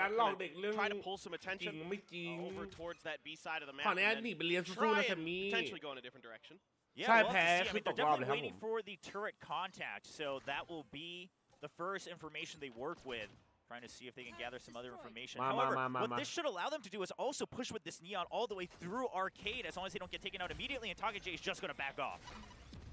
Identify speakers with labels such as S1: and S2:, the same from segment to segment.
S1: การหลอกเด็กเรื่อง
S2: try to pull some
S1: จริ
S2: attention
S1: งไม่จริง
S2: over towards that B side of the map
S1: ขออนุญาตหนีไปเรียนสู้ๆนะแซมมี่
S2: potentially go in a different direction
S3: Yeah,
S1: ใช่
S3: we'll
S1: แพ้
S3: have to see. I
S1: คือ
S3: mean,
S1: ต
S3: they're
S1: กรอบเลย
S3: definitely
S1: ครับผม
S3: waiting for the turret contact, so that will be the first information they work with. Trying to see if they can gather some other information. However, what this should allow them to do is also push with this neon all the way through arcade, as long as they don't get taken out immediately, and TALON is just going to back off.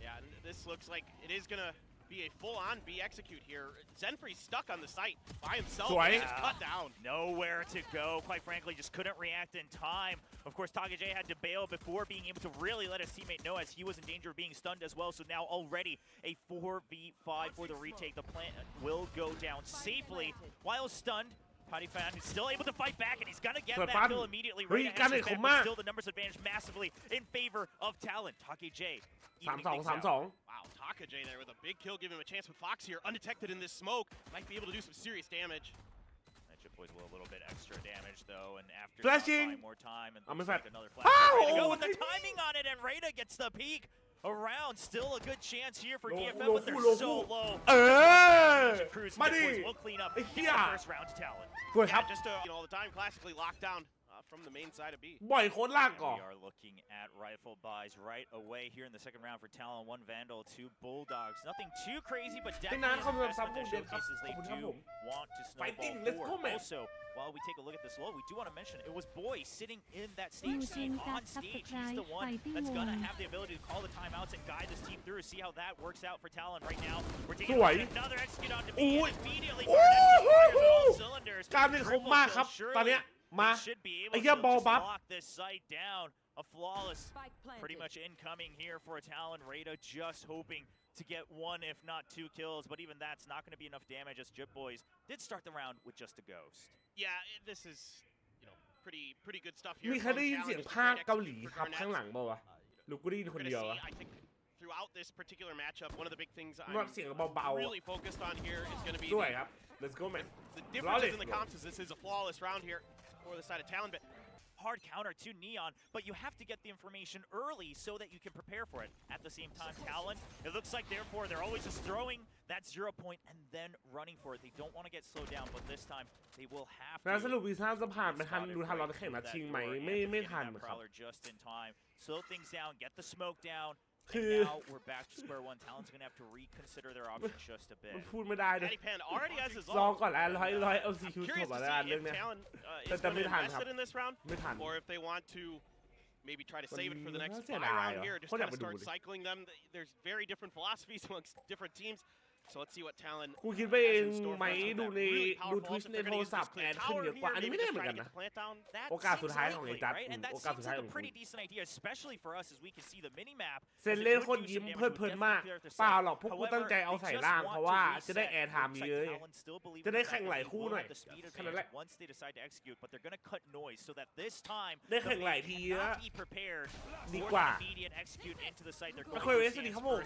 S2: Yeah, and this looks like it is going to be a full-on B execute here. Zenfree's stuck on the site by himself. He's just cut down.
S3: Nowhere to go. Quite frankly, just couldn't react in time. Of course, TALON had to bail before being able to really let his teammate know, as he was in danger of being stunned as well. So now already a 4v5 for the retake. The plant will go down safely while stunned. Patty Fan is still able to fight back, and he's gonna get that kill immediately. Right ahead, but still the numbers advantage massively in favor of TALON. TAKEJ.
S1: 3-2
S2: Wow, TAKEJ there with a big kill, giving him a chance with Fox here, undetected in this smoke. Might be able to do some serious damage.
S3: That chip boys will a little bit extra damage though, and after
S1: flashing
S3: more time, and another flash. Go with the timing on it, and Reyna gets the peek around. Still a good chance here for DFM, but they're so low. มาดิ will clean up the first round to TALON.
S1: สวยครับ
S2: Just all the time, classically locked down from the main side of B.
S1: บ่อยโคตรลากก่อน
S3: We are looking at rifle buys right away here in the second round for TALON. 1 Vandal, 2 Bulldogs. Nothing too crazy, but definitely an investment that showcases they do want to snowball forward. Also, while we take a look at this low, we do want to mention it was Boy sitting in that stage scene on stage. He's the one that's going to have the ability to call the timeouts and guide this team through. See how that works out for TALON right now. We're taking another execute on to B immediately. All cylinders.
S1: การเป็นคมมากครับตอนเนี้ยมาไอ้เหี้ยบอลบัฟ
S3: lock this site down. A flawless, pretty much incoming here for a TALON. Reyna just hoping to get 1, if not 2 kills, but even that's not going to be enough damage, as Jip Boys did start the round with just a ghost.
S2: Yeah, this is, pretty good stuff here.
S1: มีใครได้ยินเสียงภาคเกาหลีครับข้างหลังบ่าวะหรือกูได้ยินคนเดียวอะ
S2: Throughout this particular matchup, one of the big things I'm really focused on here is going to be
S1: Let's go, man.
S2: The differences in the comps is this is a flawless round here for the side of TALON, but
S3: hard counter to Neon, but you have to get the information early so that you can prepare for it. At the same time, TALON, it looks like therefore they're always just throwing that 0 point and then running for it. They don't want to get slowed down, but this time they will have to.
S1: แล้วสรุปวีซ่าจะผ่านไปทันดูทันเราแข่งนัดชิงไหมไม่ทันครับ
S3: just in time. Slow things down, get the smoke down.
S1: คือ
S3: now we're back to square one. TALON's gonna have to reconsider their options just a bit.
S1: พูดไม่ได้เลย รอก่อนแล้วร้อยเอาซีคิวจบแล้วเรื่องนี้แต่ไม่ทันครับไม่ทัน
S2: or if they want to maybe try to save it for the next round here, just kind of start cycling them. There's very different philosophies amongst different teams. So let's see what TALON
S1: กูคิดไปเองไหมดูทวิชในโทรศัพท์แอดขึ้นเยอะกว่าอันนี้ไม่ได้เหมือนกันนะโอกาสสุดท้ายของไอ้จัดโอกาสสุดท้ายของคุณเซนเล่คนยิ้มเพลินมากเปล่าหรอกพวกกูตั้งใจเอาใส่ล่างเพราะว่าจะได้แอร์ไทม์เยอะจะได้แข่งหลายคู่หน่อยแค่นั้นแหละได้แข่งหลายทีนะดีกว่าไม่ค่อยเวสดีครับผม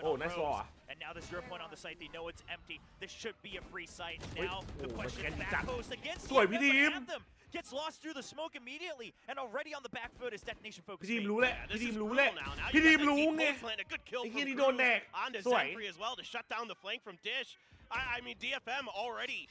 S1: โอ้น่าสวะ
S3: And now there's 0 point on the site. They know it's empty. This should be a free site. Now the question is back post against them. Gets lost through the smoke immediately, and already on the back foot is detonation focus.
S1: พี่ทีมรู้แหละพี่ทีมรู้ไงไอ้เหี้ยนี่โดนแดกสวย
S2: as well to shut down the flank from Dish. I mean DFM already.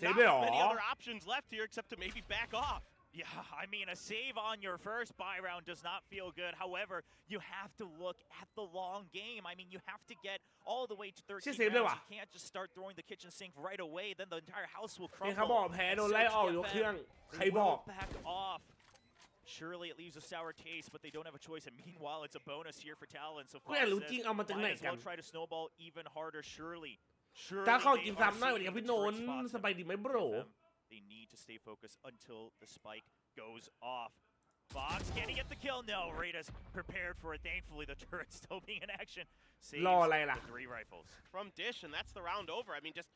S1: Not
S2: many other options left here except to maybe back off.
S3: Yeah, I mean, a save on your first buy round does not feel good. However, you have to look at the long game. I mean, you have to get all the way to 13 rounds. You can't just start throwing the kitchen sink right away. Then the entire house will crumble.
S1: เขาบอกแพ้โดนไล่ออกยกเครื่องใครบอก
S3: back off. Surely it leaves a sour taste, but they don't have a choice. And meanwhile, it's a bonus here for TALON. So might as well try to snowball even harder. Surely
S1: ถ้าเขากินซ้ำหน่อยวันนี้พี่โนนสบายดีไหมโบร
S3: They need to stay focused until the spike goes off. Fox, can he get the kill? No, Reyna's prepared for it. Thankfully, the turret's still being in action. Saves the 3 rifles.
S2: From Dish, and that's the round over. I mean, just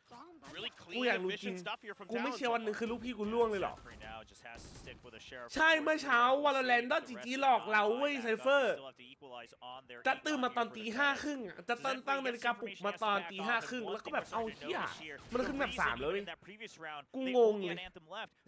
S2: really clean, efficient stuff here from TALON.
S1: กูไม่เชื่อวันนึงคือลูกพี่กูล่วงเลยหรอ
S3: Now just has to stick with a sheriff.
S1: ใช่เมื่อเช้าวอลเลนด้จีหลอกเราเว้ยไซเฟอร์จะตื่นมาตอนตี 5 ครึ่งจะตั้งนาฬิกาปลุกมาตอนตี 5 ครึ่งแล้วก็แบบเอาเหี้ยมันขึ้นแบบ3เลยกูงงเลย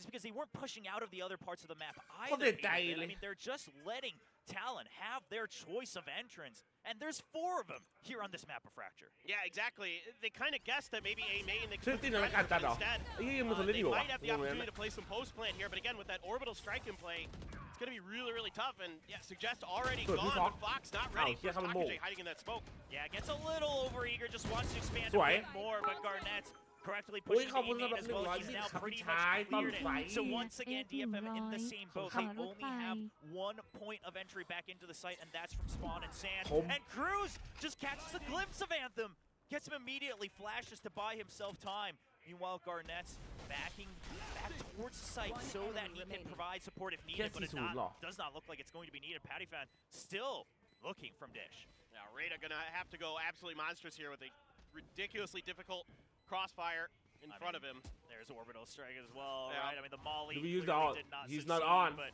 S3: because they weren't pushing out of the other parts of the map
S1: ก็เสียใจเลย
S3: I mean, they're just letting Talon have their choice of entrance, and there's 4 of them here on this map of Fracture.
S2: Yeah, exactly. They kind of guessed that maybe A main they
S1: ซึ่ง
S2: could
S1: ตีนอะไรกันจัดเหรอ
S2: instead.
S1: ไอ้ยี่มันคนเล่น
S2: They
S1: อยู่วะ
S2: might have the opportunity to play some post plant here, but again with that orbital strike in play, it's going to be really, really tough. And yeah, Suggest already
S1: Good,
S2: gone,
S1: Fox.
S2: but Fox not ready
S1: Oh,
S2: for
S1: yeah, come on,
S2: Takage
S1: move.
S2: hiding in that smoke.
S3: Yeah, gets a little overeager, just wants to expand a
S1: Swipe.
S3: bit more, but Garnett correctly
S1: อุ้ย
S3: pushing
S1: ขอบคุณ
S3: the
S1: สำหรับ
S3: as well. He's
S1: 120
S3: now
S1: ครับ
S3: pretty
S1: พี่ชาย
S3: much
S1: ต้น
S3: cleared
S1: ไฟ
S3: it. So once again, DFM in the same boat. They only have 1 point of entry back into the site, and that's from Spawn and Sand. And Cruz just catches a glimpse of Anthem. Gets him immediately, flashes to buy himself time. Meanwhile, Garnett's backing back towards the site so that he can provide support if needed, but it does not look like it's going to be needed. Patty fan still looking from Dish.
S2: Now, Rada gonna have to go absolutely monstrous here with a ridiculously difficult crossfire in front of him.
S3: There's orbital strike as well,
S2: Yeah.
S3: right? I mean, the Molly
S1: Do we use
S3: clearly
S1: the-
S3: did not
S1: he's
S3: succeed,
S1: not on.
S3: but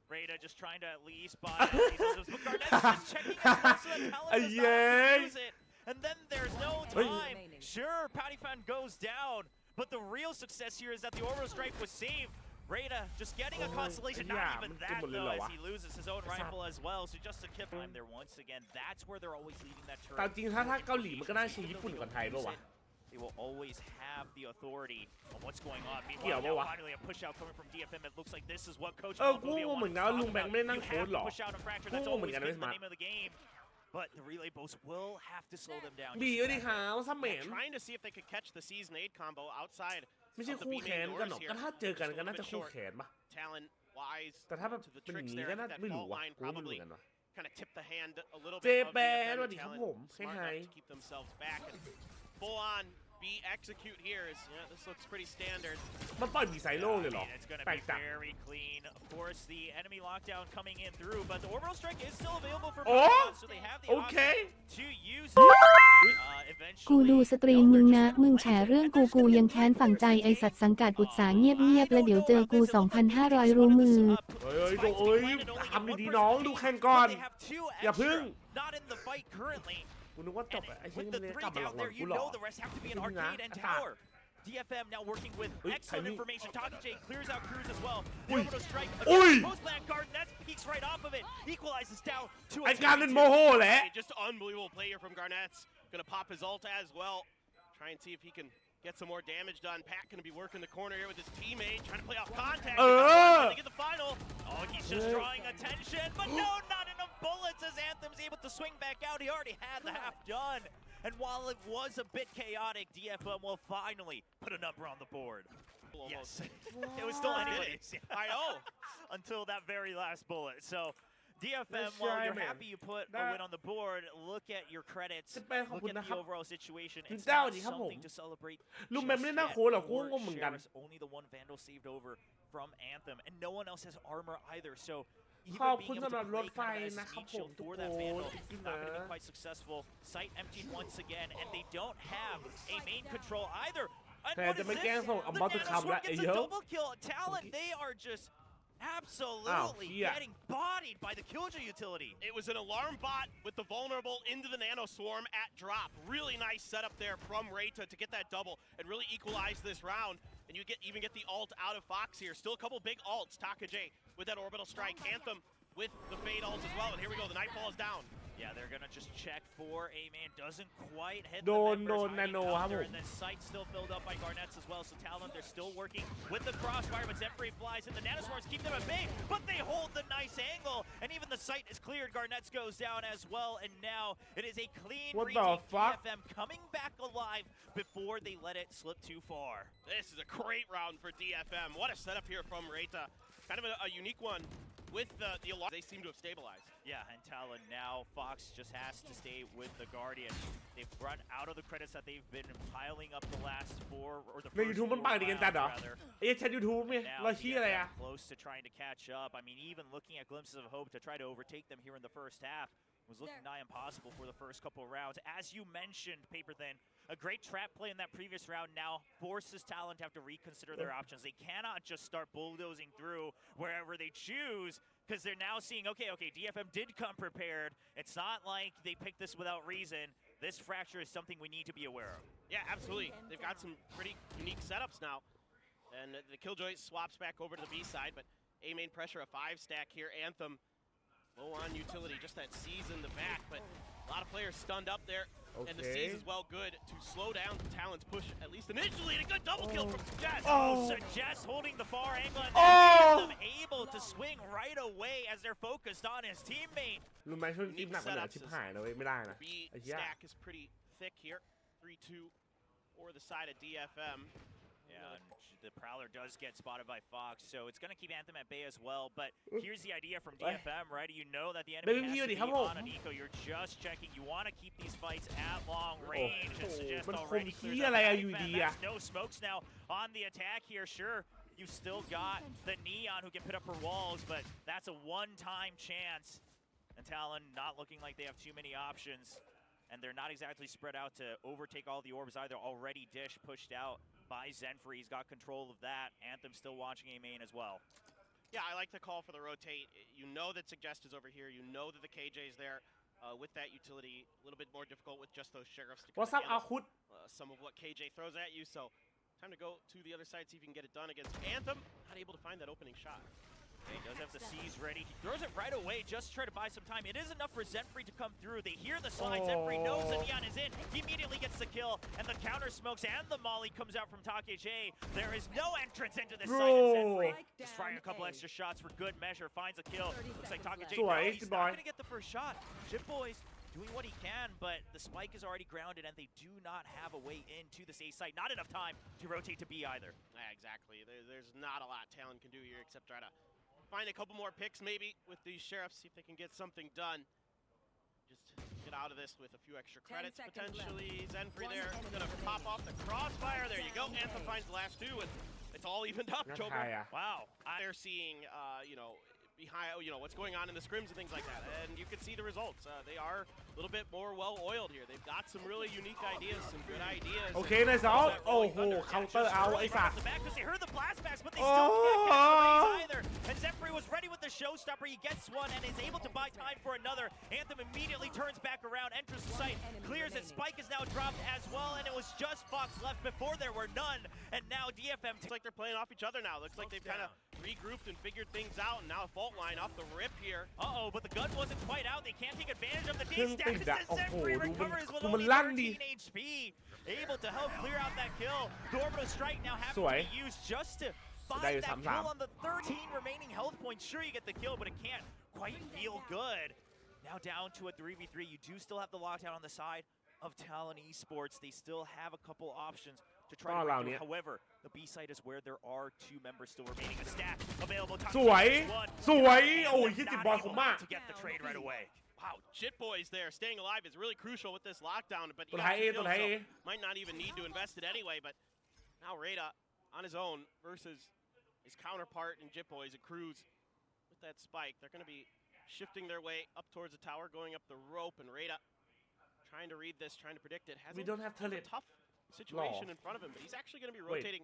S3: Rada just trying to at least buy these items. But Garnett's just checking as well so that Talon does not have to use it. And then there's no time. Sure, Patty fan goes down, but the real success here is that the orbital strike was saved. Rada just getting a constellation, not even that though, as he loses his own rifle as well. So just to keep time there once again, that's where they're always leading that
S1: ตาม
S3: turret.
S1: จริงถ้าเกาหลีมันก็น่าเชียร์ญี่ปุ่นก่อนไทยป่ะวะ
S3: They will always have the authority on what's going on.
S1: Yeah,
S3: Meanwhile,
S1: well,
S3: now finally a push out coming from DFM. It looks like this is what Coach
S1: กูงงเหมือนกันว่าลุงแบงค์ไม่ได้นั่ง
S3: You
S1: โค้ด
S3: have
S1: หร
S3: to
S1: อ
S3: push out and fracture.
S1: กู
S3: That's
S1: งงเหมือน
S3: always
S1: กัน
S3: been
S1: นะ
S3: the name of the game. But the relay boats will have to slow them down.
S1: บีเอ้ยดิขาวซัมเหมน
S2: Trying to see if they could catch the season 8 combo outside
S1: ไม่ใช่
S2: of the
S1: คู่
S2: B
S1: แข่
S2: main
S1: งกันหร
S2: doors
S1: อก
S2: here.
S1: ก็ถ้าเจอกัน
S2: Just a
S1: ก็
S2: little
S1: น่าจะ
S2: bit
S1: คู่
S2: short.
S1: แข่งปะ
S2: Talon wise
S1: แต่ถ้าแบบ
S2: to the
S1: เป็นอย่าง
S2: tricks
S1: นี้
S2: there
S1: ก็น่า
S2: at that
S1: ไม่รู้
S2: fault
S1: ว่ะ
S2: line
S1: กูไม่รู้เหมือน
S2: probably
S1: กันวะ
S2: kind of tip the hand a little
S1: เจ
S2: bit of
S1: แปน
S2: DFM
S1: สวัส
S2: and
S1: ดีครับ
S2: Talon
S1: ผมใคร
S2: smart
S1: ไฮ
S2: enough to keep themselves back and full on B execute here is this looks pretty standard.
S1: มันปล่อยมีไซโล่เลยเหรอ
S3: It's going to
S1: แปล
S3: be
S1: กจัง
S3: very clean. Of course, the enemy lockdown coming in through, but the orbital strike is still available for
S1: Oh,
S3: both, so they have the
S1: okay.
S3: option to use it.
S4: กูดู
S3: Eventually,
S4: สตรีมมึงนะ มึงแฉเรื่องกูยังแค้นฝังใจไอสัตว์สังกัดอุตสาหเงียบๆแล้วเดี๋ยวเจอกู 2,500 รู้มือ
S1: เฮ้ยดูเอ้ยทำดีๆน้องดูแข่งก่อน อย่าพึ่ง
S3: Not in the fight currently.
S1: กูนึกว่าจบ
S3: And
S1: ไอ้เช่น
S3: with
S1: มัน
S3: the
S1: เลย
S3: three
S1: กลับมาหลอก
S3: down there,
S1: กู
S3: you
S1: หรอ
S3: know the rest have to be an arcade and tower. DFM now working with excellent information. Takage clears out Cruz as well. The orbital strike against post plant guard. That peeks right off of it. Equalizes down to
S1: ไอ้
S3: a
S1: การเป็นโมโหแหละ
S2: Just unbelievable play here from Garnett's. Gonna pop his ult as well. Try and see if he can get some more damage done. Pat gonna be working the corner here with his teammate, trying to play off contact. They get the final.
S3: Oh, he's just drawing attention, but no, not enough bullets as Anthem's able to swing back out. He already had the half done. And while it was a bit chaotic, DFM will finally put a number on the board. Yes, it was still anyways.
S2: I know.
S3: Until that very last bullet. So DFM, while you're happy you put a win on the board, look at your credits, look at the overall situation. It's not something to celebrate.
S1: ลุงแบมไม่ได้น่าโค้ดหรอกกูงงเหมือนกัน
S3: Only the one Vandal saved over from Anthem, and no one else has armor either. So
S1: ขอบ
S3: even
S1: คุณ
S3: being
S1: สำ
S3: able
S1: หรั
S3: to
S1: บรถ
S3: play
S1: ไฟ
S3: kind of
S1: นะครับ
S3: as
S1: ผ
S3: speed
S1: ม
S3: shield
S1: ทุก
S3: for
S1: ค
S3: that
S1: น
S3: Vandal
S1: จริง
S3: is
S1: ๆ
S3: not
S1: นะ
S3: going to be quite successful. Site emptied once again, and they don't have a main control either. And
S1: แต่
S3: what
S1: จะ
S3: is
S1: ไม่
S3: this?
S1: แกล้งส่งอัม
S3: The
S1: บัตตุคัม
S3: Nanosword
S1: ละไอ้
S3: gets
S1: เย
S3: a
S1: อะ
S3: double kill. Talon, they are just absolutely
S1: yeah.
S3: getting bodied by the Killjoy utility.
S2: It was an alarm bot with the vulnerable into the nano swarm at drop. Really nice setup there from Reita to get that double and really equalize this round. And you even get the ult out of Fox here. Still a couple big ults. Takage with that orbital strike. Anthem with the fade ult as well. And here we go. The Nightfall is down.
S3: Yeah, they're gonna just check for A-Man. Doesn't quite hit
S1: No,
S3: the members.
S1: no,
S3: Hiding
S1: no,
S3: out
S1: I'm-
S3: there, and then site still filled up by Garnett's as well. So Talon, they're still working with the crossfire, but Zephyr flies in. The nanoswarms keep them at bay, but they hold the nice angle, and even the site is cleared. Garnett's goes down as well, and now it is a clean
S1: What the
S3: retake.
S1: fuck?
S3: DFM coming back alive before they let it slip too far.
S2: This is a great round for DFM. What a setup here from Reita. Kind of a unique one with the alarm. They seem to have stabilized.
S3: Yeah, and Talon now, Fox just has to stay with the Guardian. They've run out of the credits that they've been piling up the last four, or the
S1: ใน
S3: first
S1: YouTube มัน
S3: four
S1: ปากดีกันจัดเหรอ
S3: rounds, rather.
S1: ไอ้แชท YouTube เนี่ย
S3: Now
S1: เราชี้อะไรอะ
S3: DFM close to trying to catch up. I mean, even looking at glimpses of hope to try to overtake them here in the first half was looking nigh impossible for the first couple of rounds. As you mentioned, Paper Thin, a great trap play in that previous round now forces Talon to have to reconsider their options. They cannot just start bulldozing through wherever they choose, because they're now seeing, okay, DFM did come prepared. It's not like they picked this without reason. This fracture is something we need to be aware of.
S2: Yeah, absolutely. They've got some pretty unique setups now. And the Killjoy swaps back over to the B side, but A main pressure, a 5-stack here. Anthem Low on utility, just that seize in the back, but a lot of players stunned up there. And the seize is well good to slow down Talon's push, at least initially, and a good double kill from JJaz.
S3: So JJaz holding the far angle and then able to swing right away as they're focused on his teammate.
S1: รู้ไหมช่วงนี้หนักกว่าเหนือชิบหายนะเว้ยไม่ได้นะ
S2: B stack is pretty thick here. 3-2 for the side of DFM.
S3: Yeah, and the Prowler does get spotted by Fox, so it's going to keep Anthem at bay as well. But here's the idea from DFM, right? You know that the enemy has to be on an eco. You're just checking. You want to keep these fights at long range. And suggest already clears out That's no smokes now on the attack here. Sure, you've still got the Neon who can put up her walls, but that's a one-time chance. And Talon not looking like they have too many options. And they're not exactly spread out to overtake all the orbs either. Already Dish pushed out by Zenfree. He's got control of that. Anthem still watching A main as well.
S2: Yeah, I like the call for the rotate. You know that Suggest is over here. You know that the KJ is there. With that utility, a little bit more difficult with just those sheriffs to
S1: What's up, Ahud?
S2: Some of what KJ throws at you. So time to go to the other side, see if you can get it done against Anthem. Not able to find that opening shot.
S3: He does have the seize ready. He throws it right away just to try to buy some time. It is enough for Zenfree to come through. They hear the slide. Zenfree knows the Neon is in. He immediately gets the kill, and the counter smokes and the molly comes out from TAKJ. There is no entrance into this site, and Zenfree just firing a couple extra shots for good measure. Finds a kill. Looks like TAKJ he's not going to get the first shot. JJaz doing what he can, but the spike is already grounded, and they do not have a way into this A site. Not enough time to rotate to B either.
S2: Yeah, exactly. There's not a lot Talon can do here except try to find a couple more picks maybe with these sheriffs, see if they can get something done. Just get out of this with a few extra credits potentially. Zenfree there, gonna pop off the crossfire. There you go. Anthem finds the last two, and it's all evened up. Wow. They're seeing, behind, what's going on in the scrims and things like that, and you can see the results. They are a little bit more well-oiled here. They've got some really unique ideas, some good ideas.
S1: Okay, nice out. Oh, counter out. I saw.
S3: Because they heard the blast backs, but they still can't catch the raise either. And Zenfree was ready with the showstopper. He gets one and is able to buy time for another. Anthem immediately turns back around, enters the site, clears it. Spike is now dropped as well, and it was just Fox left before there were none. And now DFM
S2: looks like they're playing off each other now. Looks like they've kind of regrouped and figured things out, and now a fault line off the rip here.
S3: But the gun wasn't quite out. They can't take advantage of the D-stack. Zenfree recovers with only 13 HP. Able to help clear out that kill. The orbital strike now having to be used just to find that kill on the 13 remaining health points. Sure, you get the kill, but it can't quite feel good. Now down to a 3v3. You do still have the lockdown on the side of Talon Esports. They still have a couple options to try to do. However, the B site is where there are two members still remaining. A stack available.
S1: Oh, hit the ball
S3: to get the trade right away.
S2: Wow, JJaz there staying alive is really crucial with this lockdown, but he might not even need to invest it anyway. But now Rada on his own versus his counterpart in JJaz and Cruz with that spike. They're going to be shifting their way up towards the tower, going up the rope, and Rada trying to read this, trying to predict it.
S1: We don't have
S2: a tough situation in front of him, but he's actually going to be rotating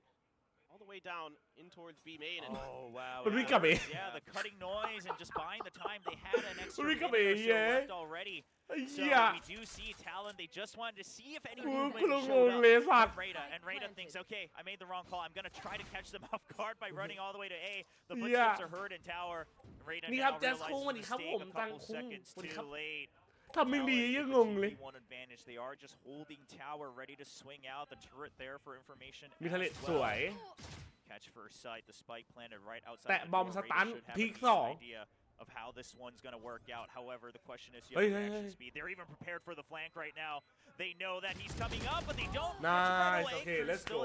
S2: all the way down in towards B main. And
S3: wow.
S1: Yeah,
S3: the cutting noise and just buying the time. They had an extra minute or so left already. So we do see Talon. They just wanted to see if any movement showed up from Rada. And Rada thinks, okay, I made the wrong call. I'm going to try to catch them off guard by running all the way to A. The footsteps are heard in tower. Rada now realizes the mistake a couple seconds too late.
S1: ทำไม่ดียังงงเลย
S3: They are just holding tower, ready to swing out. The turret there for information.
S1: มีทะเลสวย
S3: Catch first sight. The spike planted right outside.
S1: แตะบอมสตันพีคสอง
S3: of how this one's going to work out. However, the question is
S1: reaction
S3: speed. They're even prepared for the flank right now. They know that he's coming up, but they don't.
S1: Nice. Okay, let's go.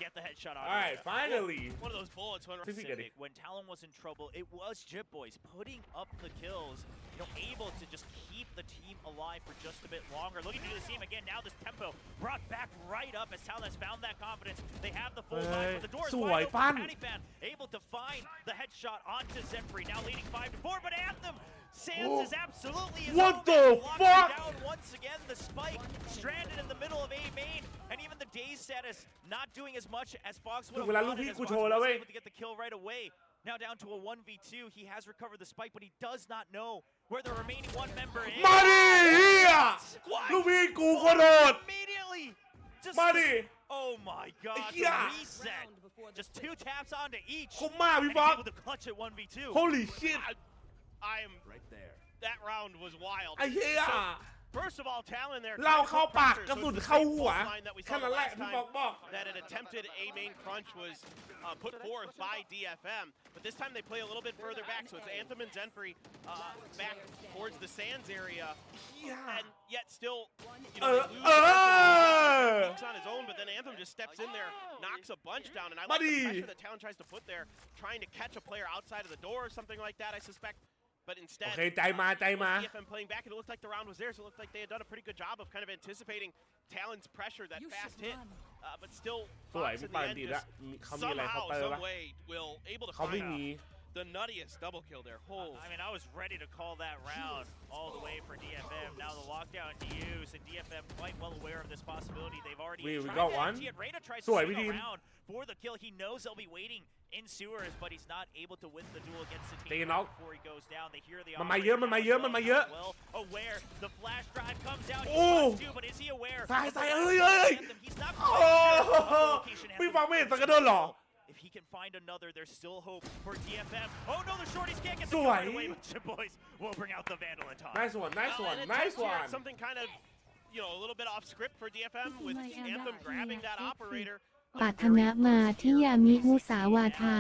S3: Get the headshot on.
S1: All right, finally.
S2: One of those bullets went
S3: Pacific. When Talon was in trouble, it was JJaz putting up the kills, able to just keep the team alive for just a bit longer. Looking to the team again. Now this tempo brought back right up as Talon has found that confidence. They have the full line, but the door is wide open. Pattyfan able to find the headshot onto Zenfree. Now leading 5-4, but Anthem Sans is absolutely his
S1: What the fuck?
S3: Down once again. The spike stranded in the middle of A main, and even the daze status not doing as much as Fox would have wanted. As Fox was able to get the kill right away. Now down to a 1v2. He has recovered the spike, but he does not know where the remaining one member is.
S1: มาดิเฮียลูกพี่กูขอโทษ
S3: Immediately. Just
S1: มาดิ
S3: Oh my god. The reset. Just 2 taps onto each.
S1: คมมากพี่ฟอก
S3: able to clutch it 1v2.
S1: Holy shit
S2: That round was wild.
S1: ไอ้เหี้ย
S2: First of all, Talon there.
S1: เราเข้าปากกระสุนเข้าหัวแค่นั้นแหละพี่บอก
S2: That an attempted A main crunch was put forth by DFM, but this time they play a little bit further back, so it's Anthem and Zenfrey back towards the Sands area, and yet still, you know, He's on his own, but then Anthem just steps in there, knocks a bunch down, and I like the pressure that Talon tries to put there, trying to catch a player outside of the door or something like that, I suspect. But instead, DFM playing back, and it looked like the round was theirs. It looked like they had done a pretty good job of kind of anticipating Talon's pressure, that fast hit, but still, Fox in the end just somehow, some way, will able to find the nuttiest double kill there.
S3: I mean, I was ready to call that round all the way for DFM. Now the lockdown to use, and DFM quite well aware of this possibility. They've already
S1: got one.
S3: Reyna tries to swing around for the kill. He knows they'll be waiting in sewers, but he's not able to win the duel against the team before he goes down. They hear the well aware. The flash drive comes out. He wants to, but is he aware? He's not quite sure. If he can find another, there's still hope for DFM. Oh no, the shorties can't get the guard away, but the boys will bring out the Vandal in time.
S1: Nice one.
S2: Something kind of, you know, a little bit off script for DFM with Anthem grabbing that operator.
S4: ปัทนะมาทิยามิมุสาวาทา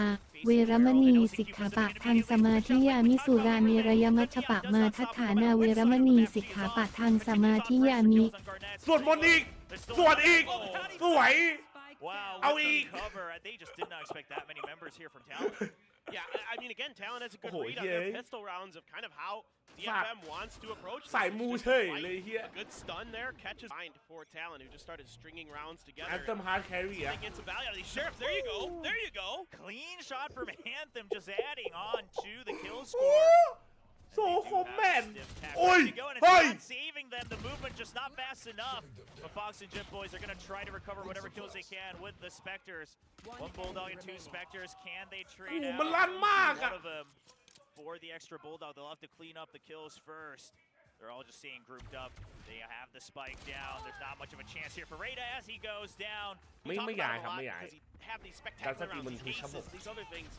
S4: เวรมณีสิกขาปะทางสมาธิยามิสุราเมรยมัชฌปะมาทัฏฐานาเวรมณีสิกขาปะทางสมาธิยามิ
S1: สวดมนต์อีกสวย
S3: Wow, cover. They just did not expect that many members here from Talon.
S2: Yeah, I mean, again, Talon has a good read on their pistol rounds of kind of how DFM wants to approach this. A good stun there, catches mind for Talon, who just started stringing rounds together.
S1: Anthem hard carry,
S2: yeah. Get some value out of these sheriffs. There you go.
S3: Clean shot from Anthem, just adding on to the kill score.
S1: So man,
S3: saving them. The movement just not fast enough. The Fox and Jim boys are going to try to recover whatever kills they can with the Spectres. One Bulldog and two Spectres. Can they trade out one of them for the extra Bulldog? They'll have to clean up the kills first. They're all just staying grouped up. They have the spike down. There's not much of a chance here for Reyna as he goes down.
S2: Because he have these spectacular rounds, these aces, these other things.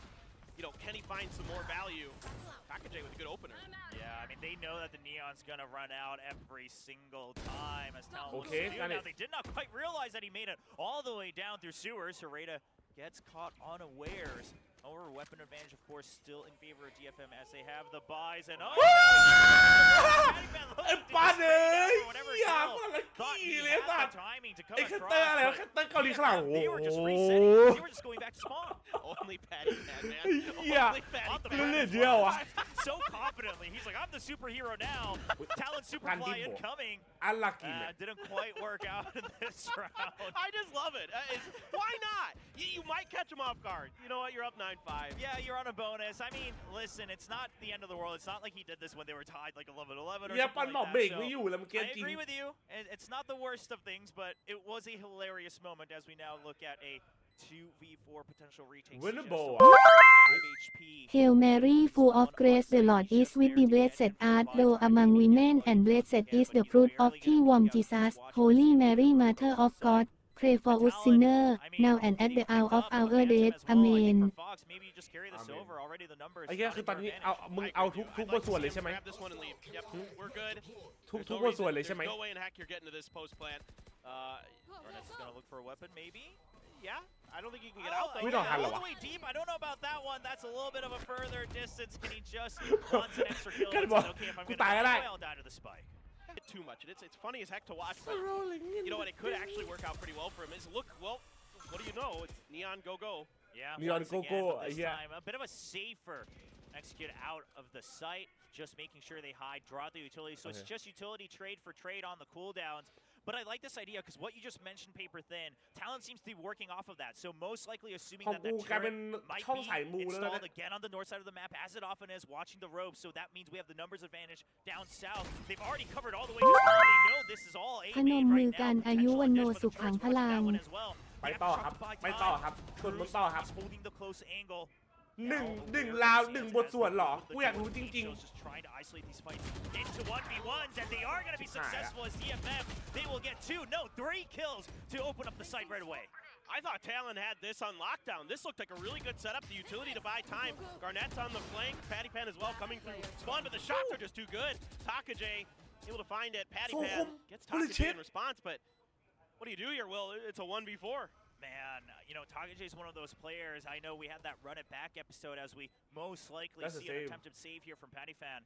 S2: You know, can he find some more value? Package with a good opener.
S3: Yeah, I mean, they know that the Neon's gonna run out every single time as Talon looks to do. Now, they did not quite realize that he made it all the way down through sewers. Hereda gets caught unawares. However, weapon advantage, of course, still in favor of DFM as they have the buys and oh! Timing to come across. They were just resetting. They were just going back to spawn.
S2: Only Patty had, man.
S3: So confidently. He's like, I'm the superhero now. Talon Superfly incoming. Didn't quite work out in this round.
S2: I just love it. Why not? You might catch him off guard. You know what? You're up 9-5.
S3: Yeah, you're on a bonus. I mean, listen, it's not the end of the world. It's not like he did this when they were tied like 11-11 or something like that. I agree with you. It's not the worst of things, but it was a hilarious moment as we now look at a 2v4 potential retake.
S1: Winnable.
S4: Hail Mary, full of grace, the Lord is with thee, blessed art thou among women, and blessed is the fruit of thy womb, Jesus. Holy Mary, Mother of God, pray for us sinners, now and at the hour of our death. Amen.
S1: ไอ้เหี้ยคือตอนนี้มึงเอาทุกบทส่วนเลยใช่ไหมทุกบทส่วนเลยใช่ไหม
S3: Arnett's gonna look for a weapon, maybe?
S2: Yeah, I don't think you can get out there.
S3: All the way deep. I don't know about that one. That's a little bit of a further distance, and he just wants an extra kill. It's okay if I'm gonna well down to the spike.
S2: Too much. It's funny as heck to watch, but you know what? It could actually work out pretty well for him. What do you know? It's Neon go.
S3: Yeah,
S1: Neon go.
S3: Time, a bit of a safer execute out of the site, just making sure they hide, draw the utility. So it's just utility trade for trade on the cooldowns. But I like this idea because what you just mentioned, Paper Thin, Talon seems to be working off of that. So most likely assuming that the turret might be installed again on the north side of the map, as it often is, watching the ropes. So that means we have the numbers advantage down south. They've already covered all the way to spawn. They know this is all A main right now.
S4: อายุวันโนสุขังพลัง
S1: ไปต่อครับคุณมึงต่อครับ
S3: Holding the close angle.
S1: หนึ่งราว1บทส่วนหรอกูอยากรู้จริง
S3: trying to isolate these fights into 1v1s, and they are going to be successful as DFM. They will get 3 kills to open up the site right away.
S2: I thought Talon had this on lockdown. This looked like a really good setup. The utility to buy time. Garnett's on the flank. Patty Pan as well coming through. Spawn, but the shots are just too good. Takajay able to find it. Patty Pan gets Takajay in response, but what do you do here, Will? It's a 1v4.
S3: Man, you know, Takajay is one of those players. I know we had that run it back episode as we most likely see an attempted save here from Patty Fan.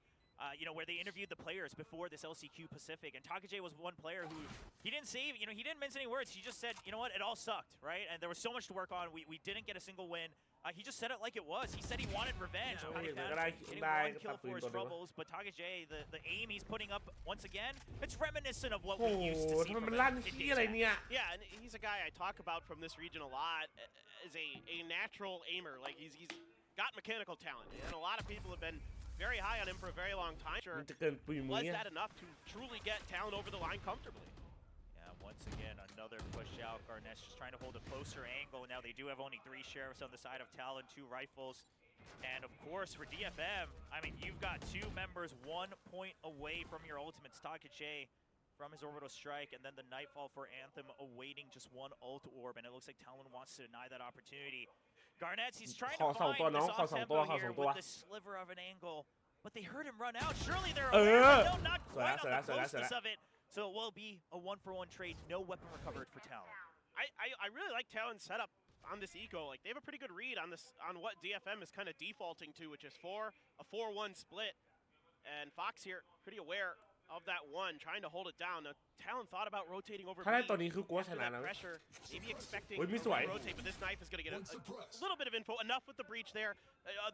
S3: You know, where they interviewed the players before this LCQ Pacific, and Takajay was one player who he didn't save. You know, he didn't mince any words. He just said, you know what, it all sucked, right? And there was so much to work on. We didn't get a single win. He just said it like it was. He said he wanted revenge. Patty Fan getting one kill for his troubles, but Takajay, the aim he's putting up once again, it's reminiscent of what we used to see from him.
S2: Yeah, and he's a guy I talk about from this region a lot as a natural aimer. Like he's got mechanical talent, and a lot of people have been very high on him for a very long time. Sure, was that enough to truly get Talon over the line comfortably?
S3: Yeah, once again, another push out. Garnett's just trying to hold a closer angle. Now they do have only 3 sheriffs on the side of Talon, 2 rifles. And of course, for DFM, I mean, you've got 2 members 1 point away from your ultimates. Takajay from his orbital strike, and then the Nightfall for Anthem awaiting just 1 ult orb. And it looks like Talon wants to deny that opportunity. Garnett's, he's trying to find this off-tempo here with this sliver of an angle, but they heard him run out. Surely they're aware, but no, not quite on the closeness of it. So it will be a 1-for-1 trade, no weapon recovered for Talon.
S2: I really like Talon's setup on this eco. Like they have a pretty good read on this, on what DFM is kind of defaulting to, which is a 4-1 split. And Fox here pretty aware of that one, trying to hold it down. Now, Talon thought about rotating over pressure, maybe expecting to rotate, but this knife is going to get a little bit of info. Enough with the breach there.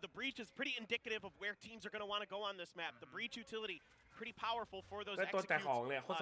S2: The breach is pretty indicative of where teams are going to want to go on this map. The breach utility, pretty powerful for those executes.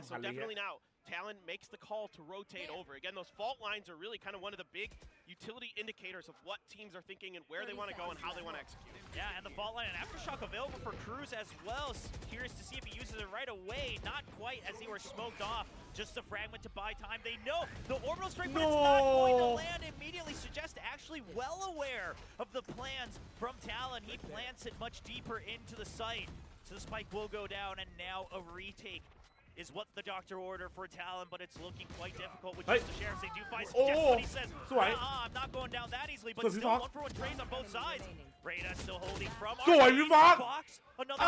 S2: So definitely now, Talon makes the call to rotate over. Again, those fault lines are really kind of one of the big utility indicators of what teams are thinking and where they want to go and how they want to execute.
S3: Yeah, and the fault line and Aftershock available for Cruz as well. Curious to see if he uses it right away. Not quite, as they were smoked off. Just a fragment to buy time. They know the orbital strike, but it's not going to land immediately. Suggest actually well aware of the plans from Talon. He plants it much deeper into the site. So the spike will go down, and now a retake is what the doctor ordered for Talon, but it's looking quite difficult with just the sheriffs. They do find suggest, but he says, I'm not going down that easily, but still 1-for-1 trades on both sides. Reyna still holding from Fox. Another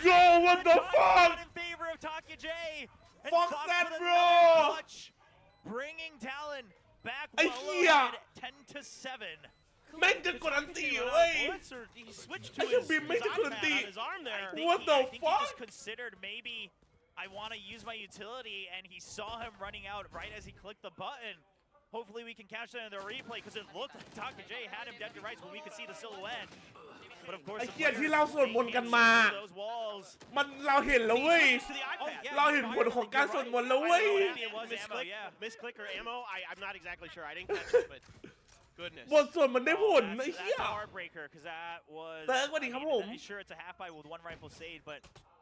S1: Yo, what the fuck?
S3: In favor of Takajay.
S1: Fuck that, bro.
S3: Bringing Talon back 10-7.
S1: แม่งจะกดอันตีเว้ย
S2: He switched to his arm there.
S1: What the
S3: I think he
S1: fuck?
S3: just considered maybe I want to use my utility, and he saw him running out right as he clicked the button. Hopefully we can catch that in the replay, because it looked like Takajay had him dead to rights when we could see the silhouette. But of course,
S1: ไอ้เหี้ยที่เราสวดมนต์กันมามันเราเห็นแล้วเว้ยเราเห็นผลของการสวดมนต์แล้วเว้ย
S2: Misclick or ammo? I'm not exactly sure. I didn't catch it, but goodness.
S1: บทสวดมันได้ผลไอ้เหี้ย
S3: heartbreaker, because that was.
S1: แต่สวัสดีครับผม
S3: Sure, it's a half buy with 1 rifle saved, but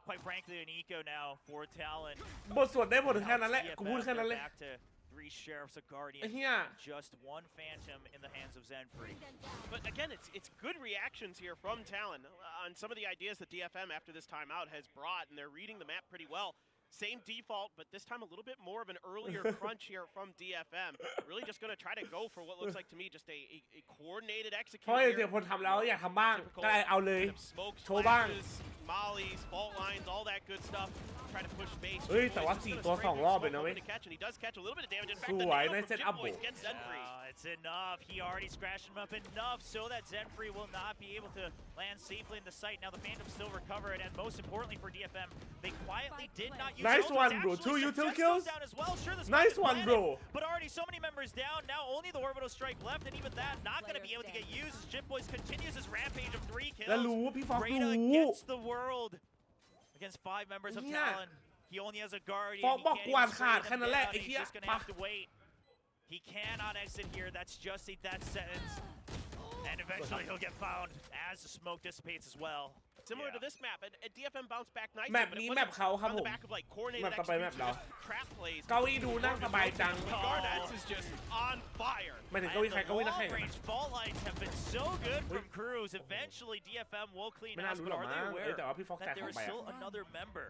S3: quite frankly, an eco now for Talon.
S1: บทสวดได้ผลแค่นั้นแหละกูพูดแค่นั้นเลย
S3: 3 sheriffs, a guardian, just 1 phantom in the hands of Zenfree.
S2: But again, it's good reactions here from Talon on some of the ideas that DFM after this timeout has brought, and they're reading the map pretty well. Same default, but this time a little bit more of an earlier crunch here from DFM. Really just going to try to go for what looks like to me just a coordinated execution.
S1: เพราะเดี๋ยวคนทำแล้วอยากทำบ้างก็เลยเอาเลยโชว์บ้าง
S2: mollies, fault lines, all that good stuff. Try to push base.
S1: เฮ้ยแต่ว่า4 ตัว 2 รอบเลยนะเว้ย
S2: And he does catch a little bit of damage. In fact,
S1: สวยในเซตอัพบุ
S3: it's enough. He already scratched him up enough so that Zenfree will not be able to land safely in the site. Now the Phantom still recovered, and most importantly for DFM, they quietly did not use.
S1: Nice one, bro. 2 utility kills. Nice one, bro.
S3: But already so many members down. Now only the orbital strike left, and even that not going to be able to get used. Jip Boys continues his rampage of 3 kills.
S1: แล้วรู้พี่ฟอก
S3: Reyna
S1: รู้
S3: against the world against 5 members of Talon. He only has a guardian.
S1: ฟอกบอกกวาดขาดแค่นั้นแหละไอ้เหี้ย
S3: He's just gonna have to wait. He cannot exit here. That's just a death sentence. And eventually he'll get found as the smoke dissipates as well.
S2: Similar to this map, and DFM bounced back nicely.
S1: แมปนี้แมปเขาครับผม แมปต่อไปแมปเรา เก้าอี้ดูนั่งสบายจัง
S2: Garnett's is just on fire.
S1: ไม่ถึงเก้าอี้ใครเก้าอี้นักแข่ง
S3: Long-range fault lines have been so good from Cruz. Eventually DFM will clean
S1: ไม่น่า
S3: house,
S1: รู้
S3: but
S1: หรอก
S3: are
S1: มั้
S3: they
S1: ง
S3: aware
S1: แต่ว่าพี่ฟอก
S3: that
S1: แตก
S3: there
S1: ออก
S3: is
S1: ไป
S3: still another member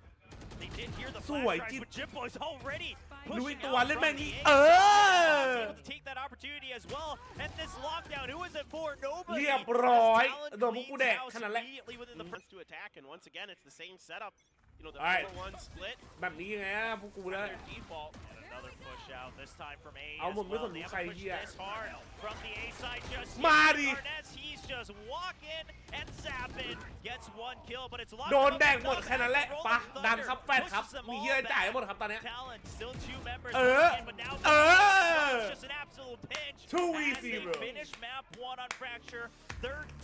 S3: They did hear the
S1: สวย
S3: flash
S1: จริง
S3: drive, but Jim Boy's already
S1: ลุย
S3: pushing
S1: ตัว
S3: out
S1: เล่น
S3: from
S1: แม่ง
S3: the
S1: นี้
S3: A
S1: เอ
S3: side.
S1: อ
S3: Able to take that opportunity as well. And this lockdown, who is it for? Nobody.
S1: เรียบร้อย
S3: As Talon
S1: โดนพวกกูแดก
S3: cleans
S1: ขนาดแหละ
S3: immediately within the
S2: Wants to attack, and once again, it's the same setup. You know, the
S1: Alright.
S2: 4-1 split.
S1: แบบนี้ไงอะพวกกูแล้ว
S2: Their default.
S3: And another push out, this time from A
S1: เอา
S3: as
S1: หมดไม่ส
S3: well.
S1: น
S3: They
S1: ใคร
S3: haven't
S1: เฮี
S3: pushed
S1: ย
S3: this hard from the A side just
S1: มาดิ
S3: yet. Arnaz, he's just walking and zapping. Gets one kill, but it's locked
S1: โดน
S3: up
S1: แดกหมด
S3: enough
S1: แค่นั้นแหละ
S3: to roll
S1: ปะ
S3: the
S1: ดัน
S3: thunder.
S1: ครับแฟดครับ
S3: Pushes them
S1: มี
S3: all
S1: เฮียจ่าย
S3: back.
S1: หมดครับตอนเนี้ย
S3: Talon, still 2 members
S1: เออ
S3: in, but now
S1: เออ
S3: it's just an absolute pinch.
S1: Too
S3: as
S1: easy,
S3: they
S1: bro.
S3: finish map 1 on Fracture. Third